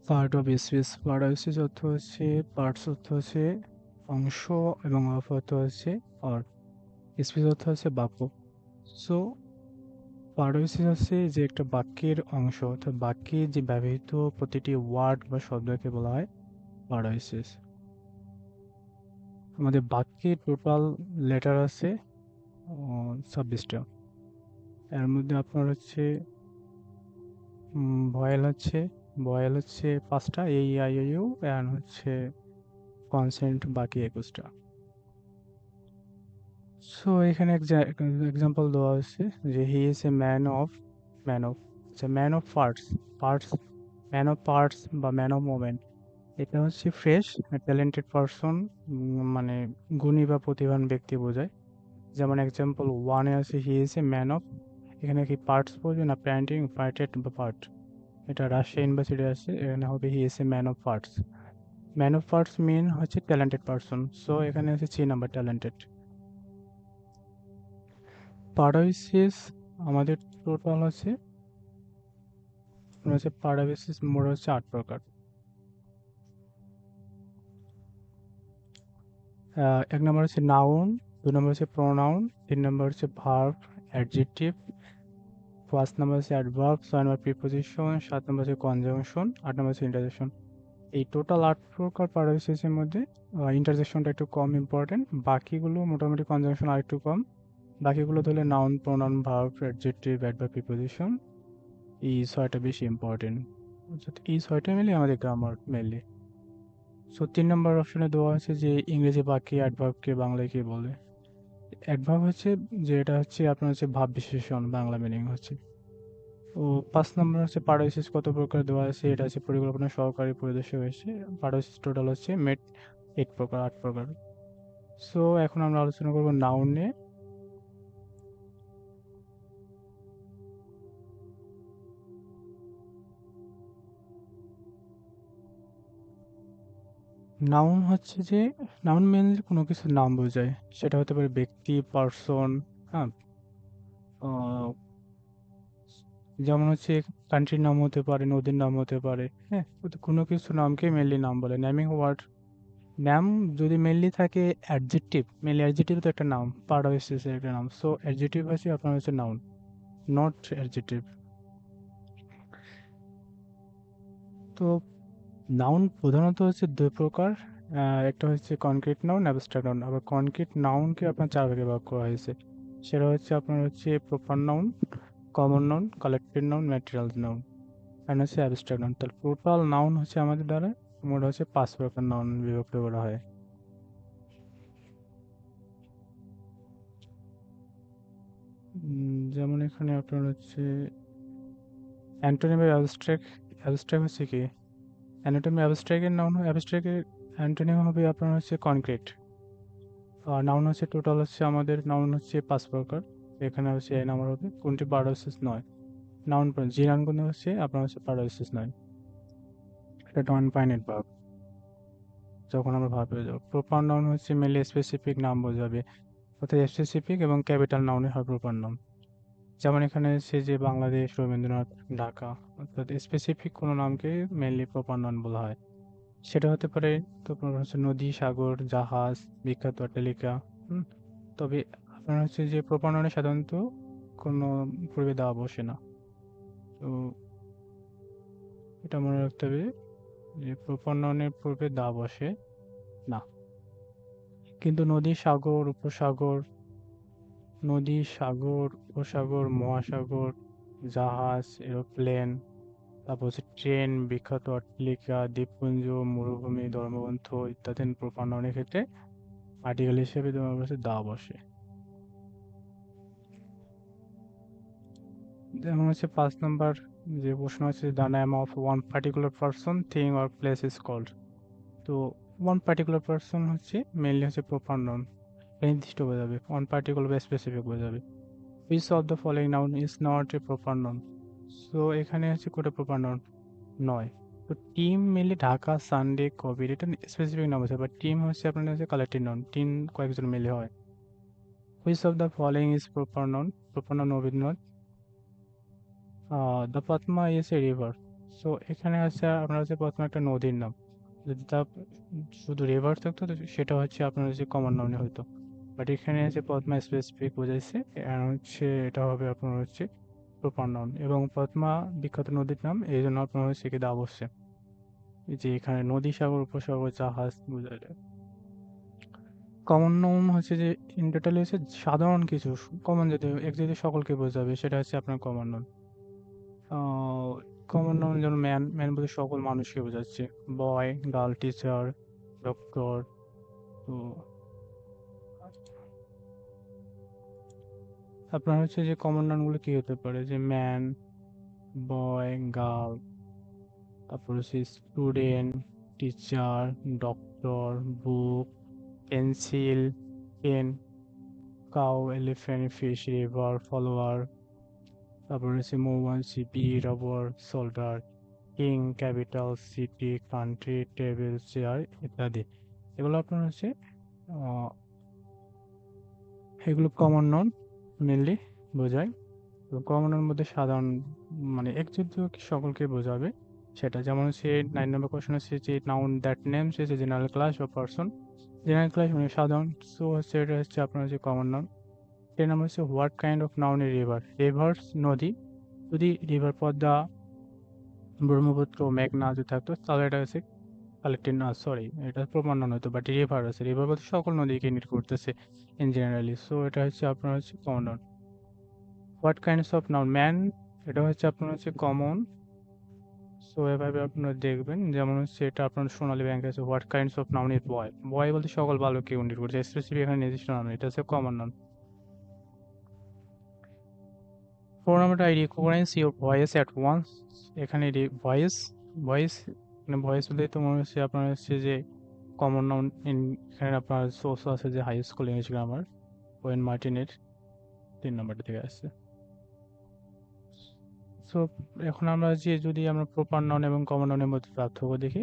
Part of speech অর্থ হচ্ছে parts অর্থ হচ্ছে অংশ এবং অফ অর্থ হচ্ছে অর স্পিচ অর্থ হচ্ছে বাক্য। সো পার্ট অফ স্পিচ হচ্ছে যে একটা বাক্যের অংশ, অর্থাৎ বাক্যে যে ব্যবহৃত প্রতিটি ওয়ার্ড বা শব্দকে বলা হয় পার্ট অফ স্পিচ। আমাদের বাক্যে টোটাল লেটার আছে 26টা। এর মধ্যে আপনার হচ্ছে ভয়েল হচ্ছে 5টা, A E I O U, and হচ্ছে কনসেন্ট বাকি 21টা। সো এখানে এক্সাম্পল দেওয়া হচ্ছে যে he is a man of man of parts man of parts বা ম্যান অফ মোমেন্ট। এটা হচ্ছে ফ্রেশ ট্যালেন্টেড পারসন, মানে গুণী বা প্রতিভাবান ব্যক্তি বোঝায়। যেমন এক্সাম্পল ওয়ানে আছে হি ইজ এ ম্যান অফ, এখানে কি পার্টস বলবে না প্যান্টিং পার্টেড বা পার্ট। এটা রাজশাহী ইউনিভার্সিটি আছে, এখানে হবে he is a man of parts. Man of parts mean হচ্ছে ট্যালেন্টেড পারসন, সো এখানে হচ্ছে 3 নাম্বার ট্যালেন্টেড। পারাবিসিস আমাদের টোটাল হচ্ছে পারাবিসিস মোট হচ্ছে 8 প্রকার। 1 নম্বর হচ্ছে নাউন, 2 নম্বর হচ্ছে প্রোনাউন, 3 নম্বর হচ্ছে ভার্ব, অ্যাডজেক্টিভ, 5 নম্বর হচ্ছে অ্যাডভার্ব, 6 নম্বর প্রিপোজিশন, 7 নম্বর হচ্ছে কনজাংশন, 8 নম্বর হচ্ছে ইন্টারজেকশন। এই টোটাল 8 প্রকার পারাবিসিসের মধ্যে ইন্টারজেকশনটা একটু কম ইম্পর্টেন্ট, বাকিগুলো মোটামুটি কনজাংশন আর একটু কম। বাকিগুলো ধরলে noun, pronoun, verb, adjective, adverb, preposition, এই 6টা বেশি ইম্পর্টেন্ট। অর্থাৎ এই 6টা মিলে আমাদের গ্রামার মেনলি। সো 3 নম্বর অপশনে দেওয়া আছে যে ইংরেজি বাক্যে অ্যাডভার্বকে বাংলায় কি বলে। অ্যাডভার্ব হচ্ছে যে এটা হচ্ছে আপনার হচ্ছে ভাব বিশেষণ, বাংলা মিনিং হচ্ছে। ও 5 নম্বর হচ্ছে পারোসিস কত প্রকার দেওয়া আছে, এটা হচ্ছে পরিকল্পনা সহকারী পরিদর্শক হয়েছে। পারোসিস টোটাল হচ্ছে মেট 8 প্রকার, 8 প্রকার। সো এখন আমরা আলোচনা করব নাউন নিয়ে। নাউন হচ্ছে যে নাউন মেনলি কোনো কিছুর নাম বোঝায়, সেটা হতে পারে ব্যক্তি, পার্সন, হ্যাঁ, যেমন হচ্ছে কান্ট্রির নাম হতে পারে, নদীর নাম হতে পারে, হ্যাঁ, তো কোনো কিছু নামকে মেনলি নাম বলে। নেমিং ওয়ার্ড, নাম যদি মেনলি থাকে অ্যাডজেক্টিভ, মেনলি অ্যাডজেক্টিভ তো একটা নাম, পার্ট অফ স্পিচের একটা নাম, সো অ্যাডজেক্টিভ হচ্ছে আপনার হচ্ছে নাউন, নট অ্যাডজেক্টিভ। তো নাউন প্রধানত হচ্ছে দুই প্রকার, একটা হচ্ছে কনক্রিট নাউন, অ্যাবস্ট্রাক্ট নাউন। আবার কনক্রিট নাউনকে আপনার 4 ভাগে ভাগ করা হয়েছে, সেটা হচ্ছে আপনার হচ্ছে proper noun, common noun, collective noun, material noun, and হচ্ছে অ্যাবস্ট্রাক্ট নাউন। তাহলে টোটাল নাউন হচ্ছে আমাদের দ্বারা মোট হচ্ছে 5 প্রকার নাউন বিভক্ত করা হয়। যেমন এখানে আপনার হচ্ছে অ্যান্টোনিম অ্যাবস্ট্রাক্ট। অ্যাবস্ট্রাক্ট হচ্ছে কি, অ্যানাটমি অ্যাবস্ট্রাক্টের নাউন, অ্যাবস্ট্রাক্টের অ্যান্টোনিম হবে আপনার হচ্ছে কনক্রিট। আর নাউন হচ্ছে টোটাল হচ্ছে আমাদের নাউন হচ্ছে 5 প্রকার। এখানে হচ্ছে এই নাম্বার হবে কোনটি পারোসিস নয়। নাউন যে নাউনগুলো হচ্ছে আপনার হচ্ছে পারোসিস নয়, এটা নন ফাইনাইট ভার্ব, যখন আমরা ভাবে যাব। প্রপার নাউন হচ্ছে মেনলি স্পেসিফিক নাম বোঝাবে, অর্থাৎ স্পেসিফিক এবং ক্যাপিটাল নাউনে হয় প্রপার নাউন। যেমন এখানে হচ্ছে যে বাংলাদেশ, রবীন্দ্রনাথ, ঢাকা, অর্থাৎ স্পেসিফিক কোনো নামকে মেনলি প্রপার নাউন বলা হয়। সেটা হতে পারে তো আপনার হচ্ছে নদী, সাগর, জাহাজ, বিখ্যাত অট্টালিকা। হুম, তবে আপনার হচ্ছে যে প্রপার নাউনে সাধারণত কোনো পূর্বে দেওয়া বসে না। তো এটা মনে রাখতে হবে যে প্রপার নাউনের পূর্বে দা বসে না। কিন্তু উপসাগর, মহাসাগর, জাহাজ, এরোপ্লেন, তারপর হচ্ছে ট্রেন, বিখ্যাত অট্টালিকা, দ্বীপপুঞ্জ, মরুভূমি, ধর্মগ্রন্থ ইত্যাদি প্রপার নাউনের ক্ষেত্রে আর্টিকেল হিসেবে তোমার কাছে দা বসে। যেমন হচ্ছে 5 নাম্বার যে প্রশ্ন আছে, the name of one particular person, thing or place is called. তো ওয়ান পার্টিকুলার পারসন হচ্ছে মেনলি হচ্ছে প্রপার নাউন, নির্দিষ্ট বোঝাবে, ওয়ান পার্টিকুলার বা স্পেসিফিক বোঝাবে। Which of the following noun is not a proper noun. So এখানে হচ্ছে কোটা প্রপার নাউন নয়। তো টিম মেনলি ঢাকা, সানডে, কবির, এটা স্পেসিফিক নাম আছে, বাট টিম হচ্ছে আপনার হচ্ছে কালেক্টিভ নাউন, টিম কয়েকজন মিলে হয়। Which of the following is proper noun, proper noun অভিধান, the Padma is a river. So এখানে আছে আপনার হচ্ছে প্রথমে একটা নদীর নাম, যদি তা শুধু রিভার থাকতো তো সেটা হচ্ছে আপনার হচ্ছে কমন নাউনে হতো, বাট এখানে আছে প্রথমা স্পেসিফিক বোঝাইছে, আর হচ্ছে এটা হবে আপনার হচ্ছে প্রপার নাউন। এবং প্রথমা বিখ্যাত নদীর নাম, এই জন্য আপনার হচ্ছে কি দা বসছে, এই যে এখানে নদী, সাগর, উপসাগর, জাহাজ বোঝায়। কমন নাউন হচ্ছে যে ইন টোটাল হচ্ছে সাধারণ কিছু, কমন যদি এক যদি সকলকে বোঝাবে সেটা হচ্ছে আপনার কমন নাউন। কমন নাউন যেমন ম্যান, ম্যান বলতে সকল মানুষকে বোঝাচ্ছে, বয়, গার্ল, টিচার, ডক্টর। তো আপনার হচ্ছে যে কমন নাউনগুলো কি হতে পারে, যে ম্যান, বয়, গার্ল, তারপর হচ্ছে student, teacher, doctor, book, pencil, pen, cow, elephant, fish, river, follower, তারপর হচ্ছে মৌমাছি, bee, rubber, soldier, king, capital, city, country, table, chair ইত্যাদি। এগুলো আপনার হচ্ছে আহ, এগুলো কমন নাউন মেনলি বোঝায়। তো কমন নাউন মধ্যে সাধারণ মানে একযোগ্য সকলকে বোঝাবে সেটা, যেমন হচ্ছে 9 নম্বর কোশ্চেন হচ্ছে যে noun that names is a general class of person, general class মানে সাধারণ, সো হচ্ছে এটা হচ্ছে আপনার হচ্ছে কমন নাউন। 10 নম্বর হচ্ছে what kind of noun a river, rivers নদী, যদি রিভার পদ্মা, ব্রহ্মপুত্র, মেঘনা যদি থাকতো তাহলে এটা হচ্ছে কালেক্টিভ, না সরি এটা প্রমাণ নাউন হতো, বাট রিভার আছে, রিভার বলতে সকল নদীকে ইন্ডিকেট করতেছে ইন জেনারেলি, সো এটা হচ্ছে আপনার হচ্ছে common noun. What kinds of noun, man, এটা হচ্ছে আপনার হচ্ছে কমন। সো এভাবে আপনারা দেখবেন, যেমন হচ্ছে এটা আপনার সোনালী ব্যাংক আছে, what kinds of noun is boy, boy বলতে সকল বালককে ইন্ডিকেট করছে, স্পেসিফিক এখানে নির্দিষ্ট নাউন, এটা হচ্ছে কমন নাউন। 4 নম্বরটা I recognize your voice at once, এখানে ভয়েস, ভয়েস মানে ভয়েস বলতে তো মনে হচ্ছে আপনার হচ্ছে যে কমন নাউন। এখানে আপনার সোর্স আছে যে high school English grammar, Wren মার্টিনের 3 নম্বরটা থেকে আসছে। সো এখন আমরা যে যদি আমরা প্রপার নাউন এবং কমন নাউনের মধ্যে পার্থক্য দেখি,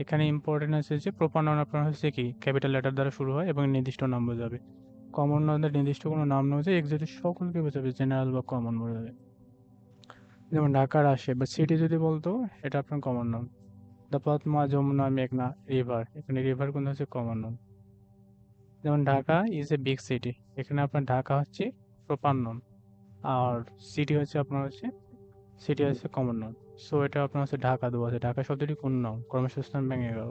এখানে ইম্পর্টেন্ট আছে যে প্রপার নাউন আপনার হচ্ছে কি ক্যাপিটাল লেটার দ্বারা শুরু হয় এবং নির্দিষ্ট নাম বোঝাবে। কমন নাউনের নির্দিষ্ট কোনো নাম না বোঝায়, এক্সাক্টলি সকলকে বোঝাবে, জেনারেল বা কমন বোঝাবে। যেমন ঢাকার আসে বা সিটি যদি বলতো, এটা আপনার common noun. The Padma, Jamuna, মেঘনা, রিভার, এখানে রিভার কোন হচ্ছে কমন নাউন। যেমন Dhaka is a big city, এখানে আপনার ঢাকা হচ্ছে প্রপার নাউন, আর সিটি হচ্ছে আপনার হচ্ছে, সিটি হচ্ছে কমন নাউন। সো এটা আপনার হচ্ছে ঢাকা দেওয়া আছে, ঢাকা শব্দটি কোন নাউন, কর্মসংস্থান ভেঙে গেল,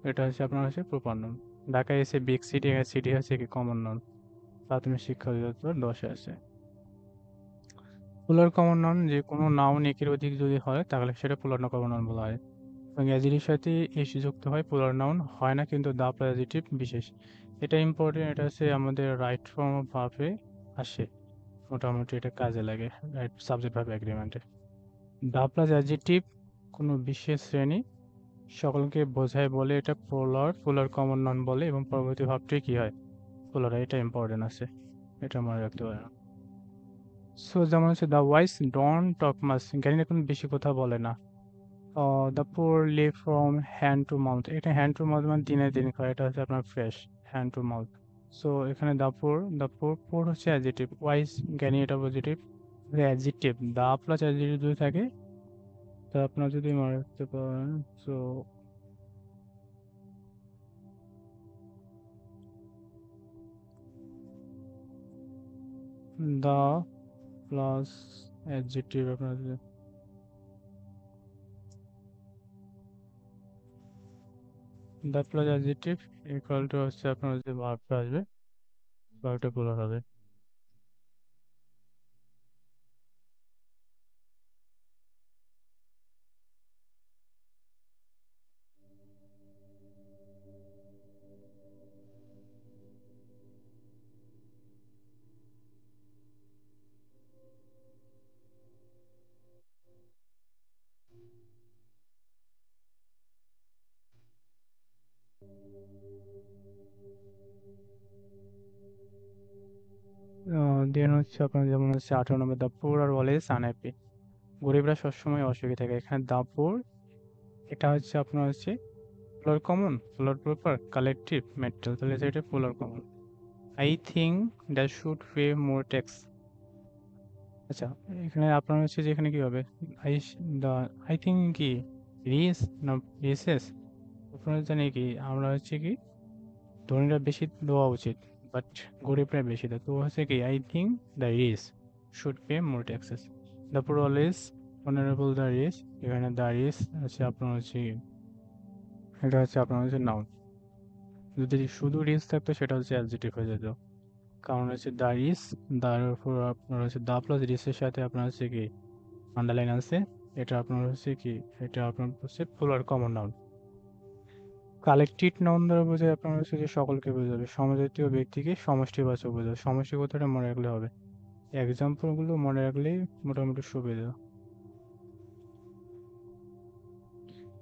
এটা হচ্ছে আপনার হচ্ছে প্রপার নাউন। ঢাকা এসে বিগ সিটি, সিটি হচ্ছে কি কমন নাউন। প্রাথমিক শিক্ষা অধিদপ্তর 10-এ আছে। পোলার কমন নাউন, যে কোনো নাউন একের অধিক যদি হয় তাহলে সেটা পোলার কমন নাউন বলা হয়, এবং অ্যাজেটিভের সাথে এস যুক্ত হয়, পোলার নাউন হয় না, কিন্তু দা প্লাস অ্যাজেটিভ বিশেষ, এটা ইম্পর্টেন্ট, এটা হচ্ছে আমাদের রাইট ফর্ম অফ ভার্বে আসে, মোটামুটি এটা কাজে লাগে রাইট সাবজেক্ট ভার্ব এগ্রিমেন্টে। দা প্লাস অ্যাডজেক্টিভ কোনো বিশেষ শ্রেণী সকলকে বোঝায় বলে এটা পোলার, পোলার কমন নাউন বলে, এবং পরবর্তী ভাবটি কি হয়, পোলার, এটা ইম্পর্টেন্ট আছে, এটা মনে রাখতে পারে। সো যেমন হচ্ছে the wise don't talk much, জ্ঞানীরা কোনো বেশি কথা বলে না। The poor live from hand to mouth, এটা হ্যান্ড টু মাউথ মানে দিনে দিন খায়, এটা হচ্ছে আপনার phrase, hand to mouth. So এখানে দ্য পুর, পুর হচ্ছে অ্যাডজেক্টিভ, ওয়াইস জ্ঞানী এটা positive, adjective the plus adjective যদি থাকে তা আপনার যদি মনে রাখতে পারেন। সো দা প্লাস অ্যাডজেক্টিভ আপনার the plus adjective equal to হচ্ছে আপনার যে ভার্বটা আসবে, ভার্বটা পুরো হবে। দেন হচ্ছে আপনার যেমন হচ্ছে 18 নম্বর, দা পুর আর অলওয়েজ আনহ্যাপি, গরিবরা সবসময় অসুখী থাকে, এখানে দা পুর এটা হচ্ছে আপনার হচ্ছে polar common, polar proper, collective, metal, তাহলে এটা polar common. I think that should pay more tax, আচ্ছা, এখানে আপনার হচ্ছে যে এখানে কি হবে? আই দা আই থিংক কি রিস না রিসেস? আপনারা জানি কি আমরা হচ্ছে কি ধনীরা বেশি দেওয়া উচিত, বাট গরিবরা বেশি দেয়। তো হচ্ছে কি I think the rich should pay more taxes. The poor always honourable the rich. এখানে দ্য রিচ হচ্ছে আপনার হচ্ছে কি, এটা হচ্ছে আপনার হচ্ছে নাউন। যদি শুধু রিচ থাকতো সেটা হচ্ছে অ্যাডজেক্টিভ হয়ে যেত। কারণ হচ্ছে দ্য রিচ, দ্যার উপর আপনার হচ্ছে দ্য প্লাস রিচের সাথে আপনার হচ্ছে কি আন্ডারলাইন আছে। এটা আপনার হচ্ছে কি, এটা আপনার হচ্ছে plural common noun. Collective noun দ্বারা বোঝায় আপনার হচ্ছে যে সকলকে বোঝাবে, সমজাতীয় ব্যক্তিকে সমষ্টিবাচক বোঝাবে। সমষ্টি কথাটা মনে রাখলে হবে, এক্সাম্পল গুলো মনে রাখলেই মোটামুটি সুবিধা।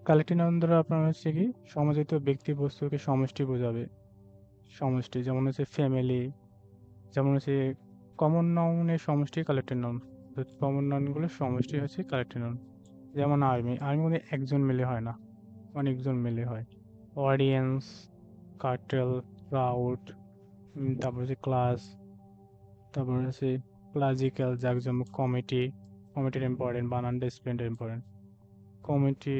কালেক্টিভ নাউন দ্বারা আপনার হচ্ছে কি সমজাতীয় ব্যক্তি বস্তুকে সমষ্টি বোঝাবে। সমষ্টি যেমন হচ্ছে ফ্যামিলি, যেমন হচ্ছে কমন নাউনের সমষ্টি কালেক্টিভ নাউন। কমন নাউনগুলোর সমষ্টি হচ্ছে কালেক্টিভ নাউন। যেমন আর্মি, আর্মি মানে একজন মিলে হয় না, অনেকজন মিলে হয়। অডিয়েন্স, কার্টেল, ক্রাউড, তারপর হচ্ছে ক্লাস, তারপর হচ্ছে ক্লাসিক্যাল জাঁকজমক, কমিটি, কমিটির ইম্পর্টেন্ট, বানানটা স্পেন্ডের ইম্পর্টেন্ট। কমিটি,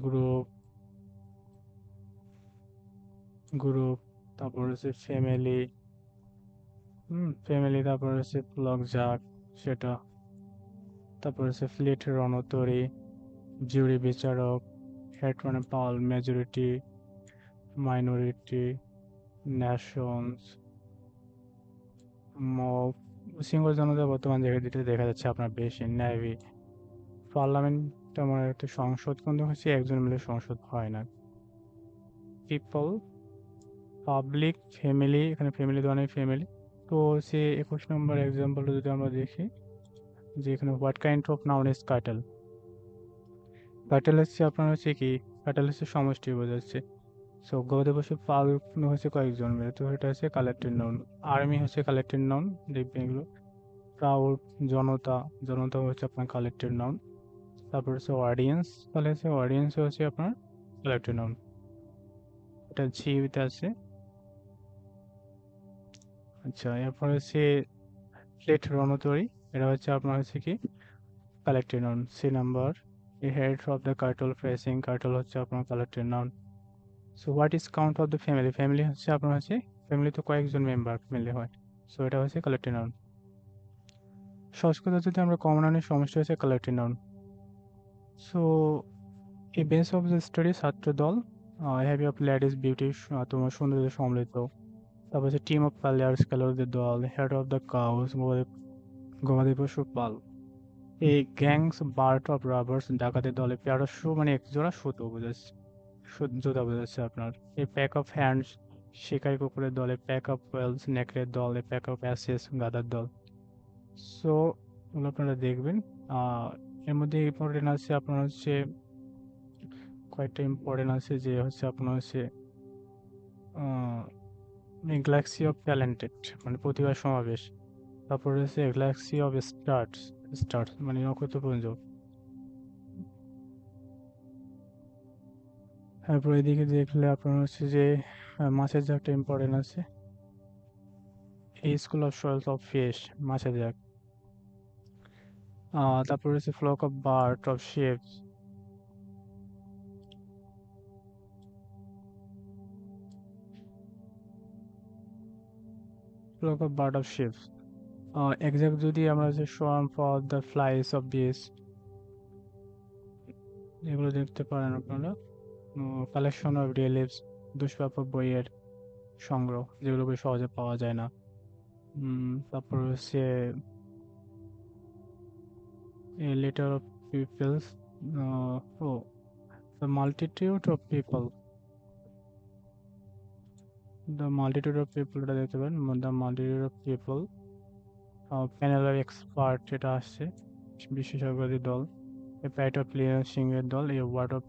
গ্রুপ, গ্রুপ, তারপর হচ্ছে ফ্যামিলি, ফ্যামিলি, তারপর হচ্ছে ব্লক জাক সেটা, তারপর হচ্ছে ফ্লিট রণতরী, জুরি বিচারক, হেড মানে পাল, majority, minority, nations, mob, single জনতা বর্তমান জায়গাটিতে দেখা যাচ্ছে আপনার বেশি। নেভি, পার্লামেন্ট আমার একটা সংসদ কিন্তু হচ্ছে একজন মিলে সংসদ হয় না। পিপল, পাবলিক, ফ্যামিলি, এখানে ফ্যামিলি ধরনের ফ্যামিলি। তো হচ্ছে 21 নম্বর এক্সাম্পলটা যদি আমরা দেখি, যে এখানে what kind of noun is cattle. Cattle হচ্ছে আপনার হচ্ছে কি, কাটেল হচ্ছে সমষ্টি বোঝাচ্ছে। সো গবাদি পশু পালন হচ্ছে কয়েকজন মিলে, তো এটা হচ্ছে কালেক্টিভ নাউন। আর্মি হচ্ছে কালেক্টিভ নাউন, দেখবেন এগুলো। ক্রাউড, জনতা, জনতা হচ্ছে আপনার কালেক্টিভ নাউন। তারপর হচ্ছে অডিয়েন্স, তাহলে হচ্ছে অডিয়েন্স হচ্ছে আপনার কালেক্টিভ নাউন। এটা জিতে আছে। আচ্ছা, এরপর হচ্ছে প্লেট রণতরী, এটা হচ্ছে আপনার হচ্ছে কি collective noun. See number, a head of the cattle facing, cattle হচ্ছে আপনার collective noun. So what is count of the family, family হচ্ছে আপনার হচ্ছে, ফ্যামিলি তো কয়েকজন মেম্বার মিলে হয়, সো এটা হচ্ছে কালেক্টিভ নাউন। সংস্কৃত যদি আমরা কমন নাউনের সমষ্টি হচ্ছে কালেক্টিভ নাউন। সো এই বেস অফ দ্য স্টাডি ছাত্র দল, হ্যাভি অফ লেডিস বিউটি, তোমার সৌন্দর্য সমৃদ্ধ। তারপর হচ্ছে টিম অফ প্লেয়ার্স, খেলোয়াড়দের দল। হেড অফ দ্য কাউস, গবাদি পশু পাল। এই গ্যাংস বার্ট অফ রাবার্স, ডাকাতের দলে। পেয়ার শু মানে এক জোড়া সুতো বোঝাচ্ছে, জুতা বোঝাচ্ছে আপনার। এই প্যাক অফ হ্যান্ডস, শিকারী কুকুরের দলে। প্যাক অফ ওয়েলস, নেকড়ের দল। এই প্যাক অফ অ্যাসেস, গাধার দল। সো ওগুলো আপনারা দেখবেন। আহ এর মধ্যে ইম্পর্টেন্ট আছে আপনার হচ্ছে কয়েকটা ইম্পর্টেন্ট আছে, যে হচ্ছে আপনার হচ্ছে গ্যালাক্সি অফ ট্যালেন্টেড মানে প্রতিভার সমাবেশ। তারপরে হচ্ছে গ্যালাক্সি অফ স্টার্স, স্টার্স মানে নক্ষত্রপুঞ্জ। তারপর এদিকে দেখলে আপনার হচ্ছে যে মাছের ঝাঁকটা ইম্পর্টেন্ট আছে। এই school of shoals of fish, মাছের ঝাঁক। তারপর হচ্ছে flock of bird of sheeps, flock of bird of sheeps. Exact যদি আমরা হচ্ছে swarm for the flies of bees, এগুলো দেখতে পারেন আপনারা। কালেকশন অফ রিলিফস, দুষ্প্রাপ্য বইয়ের সংগ্রহ, যেগুলো বই সহজে পাওয়া যায় না। তারপর হচ্ছে এ লেটার অফ পিপলস, ও the multitude of people, the multitude of people এটা দেখতে পারেন। The multitude of people, panel of expert যেটা আসছে, বিশেষজ্ঞদের দল। এ প্যাট অফ প্লেয়ার, সিংহের দল। A wad of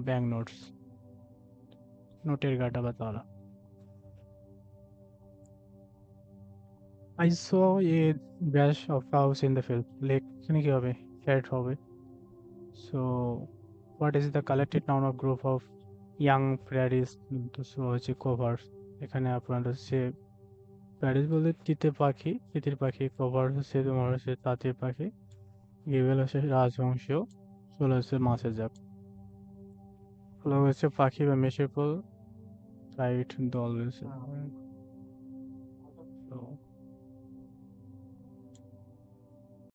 bank notes, নোটের গাটা বা তালা। I saw a dash of cows in the field. Lake এখানে কি হবে? Cat হবে। So, what is the collected noun of group of young prairies? তো so হচ্ছে covers। এখানে আপনার হচ্ছে প্যারিস বলতে তিতে পাখি, তিতির পাখি। কভার হচ্ছে তোমার হচ্ছে তাঁতির পাখি। গিবেল হচ্ছে রাজবংশ। ফুল হচ্ছে মাছের জাত। ফ্লগ হচ্ছে পাখি বা মেষের ফুল। রাইট দল হচ্ছে